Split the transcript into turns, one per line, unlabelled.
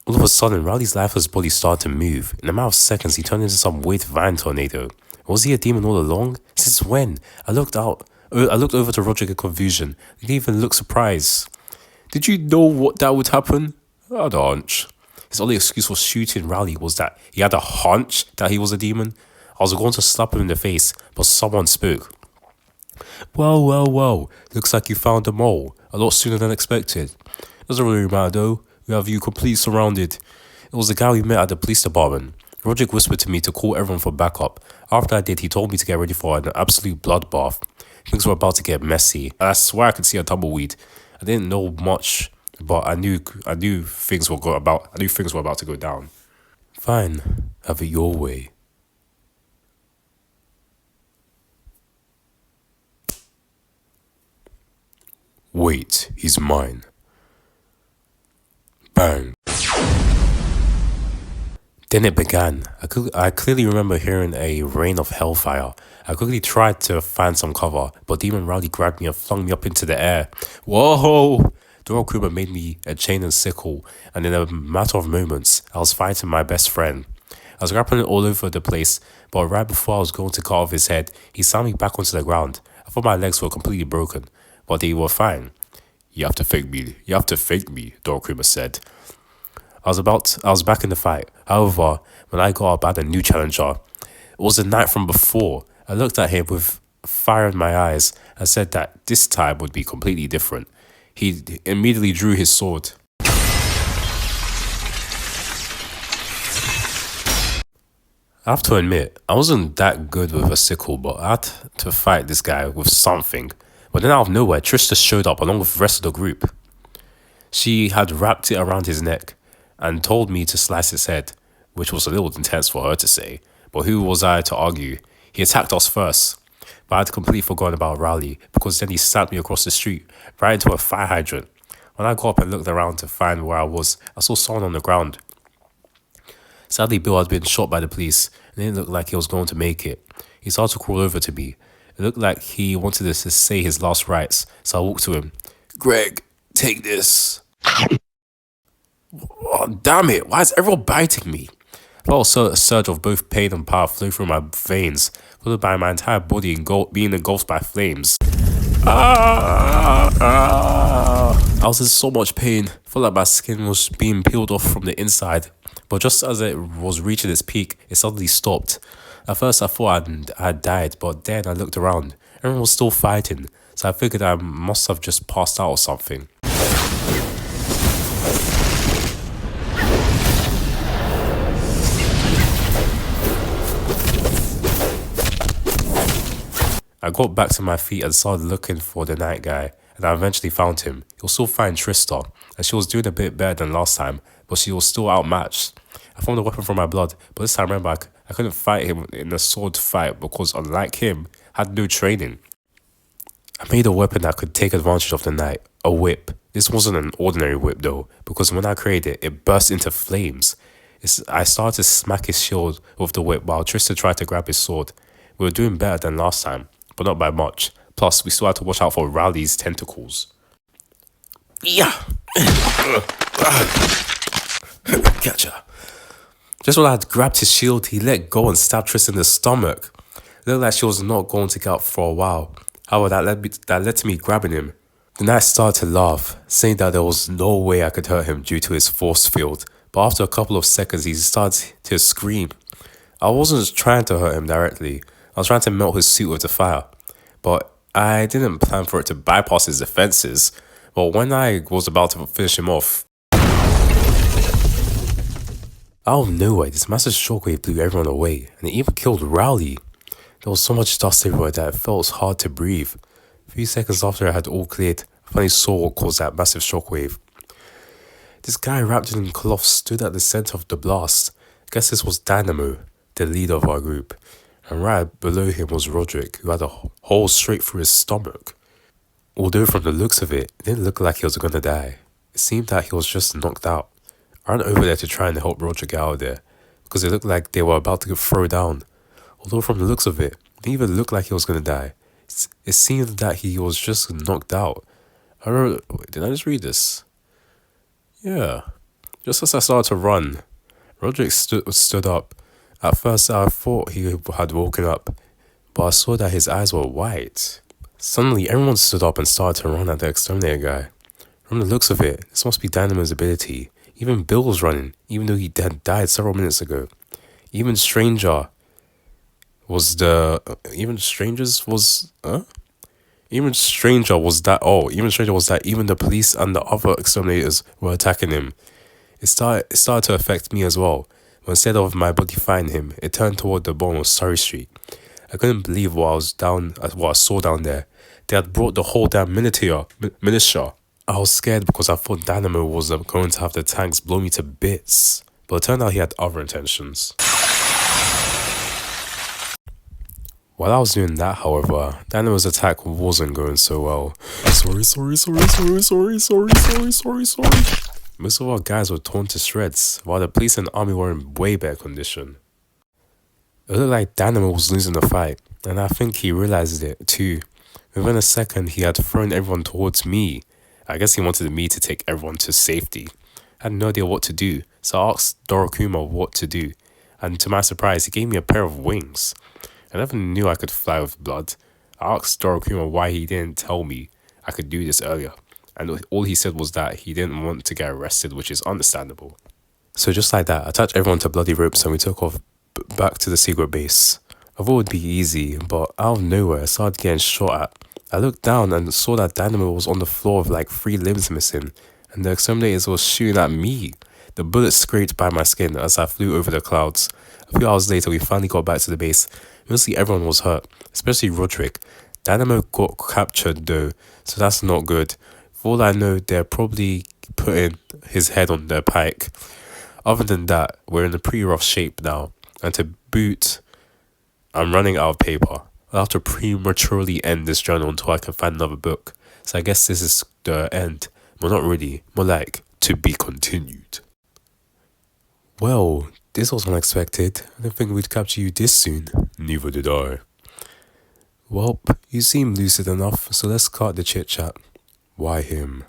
All of a sudden, Riley's lifeless body started to move. In a matter of seconds, he turned into some weird vine tornado. Was he a demon all along? Since when? I looked over to Roger in confusion. He didn't even look surprised. Did you know what that would happen? I had a hunch. His only excuse for shooting Riley was that he had a hunch that he was a demon. I was going to slap him in the face, but someone spoke. Well. Looks like you found the mole. A lot sooner than expected. Doesn't really matter though. We have you completely surrounded. It was the guy we met at the police department. Roderick whispered to me to call everyone for backup. After I did, he told me to get ready for an absolute bloodbath. Things were about to get messy. I swear I could see a tumbleweed. I didn't know much, but I knew things were about to go down. Fine, have it your way. Wait, he's mine. Bang. Then it began. I clearly remember hearing a rain of hellfire. I quickly tried to find some cover, but Demon Rowdy grabbed me and flung me up into the air. Whoa! Dora Kuma made me a chain and sickle, and in a matter of moments, I was fighting my best friend. I was grappling all over the place, but right before I was going to cut off his head, he slammed me back onto the ground. I thought my legs were completely broken, but they were fine. You have to fake me, Dora Kuma said. I was back in the fight. However, when I got up, I had a new challenger. It was the knight from before. I looked at him with fire in my eyes and said that this time would be completely different. He immediately drew his sword. I have to admit, I wasn't that good with a sickle, but I had to fight this guy with something. But then out of nowhere, Trista showed up along with the rest of the group. She had wrapped it around his neck and told me to slice his head, which was a little intense for her to say, but who was I to argue? He attacked us first, but I had completely forgotten about Rowley because then he slapped me across the street, right into a fire hydrant. When I got up and looked around to find where I was, I saw someone on the ground. Sadly, Bill had been shot by the police, and it didn't look like he was going to make it. He started to crawl over to me. It looked like he wanted to say his last rites, so I walked to him. Greg, take this. Oh, damn it, why is everyone biting me? I felt a surge of both pain and power flow through my veins, followed by my entire body being engulfed by flames. I was in so much pain. I felt like my skin was being peeled off from the inside. But just as it was reaching its peak, it suddenly stopped. At first I thought I'd died, but then I looked around. Everyone was still fighting, so I figured I must have just passed out or something. I got back to my feet and started looking for the night guy, and I eventually found him. He was still fighting Trista, and she was doing a bit better than last time, but she was still outmatched. I found a weapon from my blood, but this time remember I couldn't fight him in a sword fight because unlike him, I had no training. I made a weapon that could take advantage of the night, a whip. This wasn't an ordinary whip though, because when I created it, it burst into flames. I started to smack his shield with the whip while Trista tried to grab his sword. We were doing better than last time, but not by much. Plus, we still had to watch out for Rowley's tentacles. Yeah! Gotcha. Just when I had grabbed his shield, he let go and stabbed Tristan in the stomach. It looked like she was not going to get up for a while. However, that led to me grabbing him. The knight started to laugh, saying that there was no way I could hurt him due to his force field. But after a couple of seconds, he started to scream. I wasn't trying to hurt him directly. I was trying to melt his suit with the fire. But I didn't plan for it to bypass his defenses. But when I was about to finish him off, out of nowhere, this massive shockwave blew everyone away, and it even killed Rowley. There was so much dust everywhere that it felt hard to breathe. A few seconds after it had all cleared, I finally saw what caused that massive shockwave. This guy wrapped in cloth stood at the center of the blast. I guess this was Dynamo, the leader of our group. And right below him was Roderick, who had a hole straight through his stomach. Although from the looks of it, it didn't look like he was going to die. It seemed that he was just knocked out. I ran over there to try and help Roderick out of there, because it looked like they were about to get thrown down. Although from the looks of it, it didn't even look like he was going to die. It seemed that he was just knocked out. Wait, did I just read this? Yeah. Just as I started to run, Roderick stood up. At first, I thought he had woken up, but I saw that his eyes were white. Suddenly, everyone stood up and started to run at the exterminator guy. From the looks of it, this must be Dynamo's ability. Even Bill was running, even though he had died several minutes ago. Even Stranger was the. Even Strangers was. Even stranger was that. Oh, even stranger was that even the police and the other exterminators were attacking him. It started to affect me as well. But instead of my body fighting him, it turned toward the bottom of Surrey Street. I couldn't believe what I saw down there. They had brought the whole damn militia. I was scared because I thought Dynamo was going to have the tanks blow me to bits. But it turned out he had other intentions. While I was doing that, however, Dynamo's attack wasn't going so well. Sorry. Most of our guys were torn to shreds, while the police and army were in way better condition. It looked like Dynamo was losing the fight, and I think he realized it too. Within a second, he had thrown everyone towards me. I guess he wanted me to take everyone to safety. I had no idea what to do, so I asked Dorokuma what to do, and to my surprise, he gave me a pair of wings. I never knew I could fly with blood. I asked Dorokuma why he didn't tell me I could do this earlier, and all he said was that he didn't want to get arrested, which is understandable. So just like that, I attached everyone to bloody ropes and we took off back to the secret base. I thought it would be easy, but out of nowhere I started getting shot at. I looked down and saw that Dynamo was on the floor with like 3 limbs missing, and the exterminators were shooting at me. The bullets scraped by my skin as I flew over the clouds. A few hours later, we finally got back to the base. Mostly everyone was hurt, especially Roderick. Dynamo got captured though, so that's not good. For all I know, they're probably putting his head on their pike. Other than that, we're in a pretty rough shape now. And to boot, I'm running out of paper. I'll have to prematurely end this journal until I can find another book. So I guess this is the end. Well, not really. More like, to be continued. Well, this was unexpected. I didn't think we'd capture you this soon. Neither did I. Well, you seem lucid enough, so let's cut the chit-chat. Why him?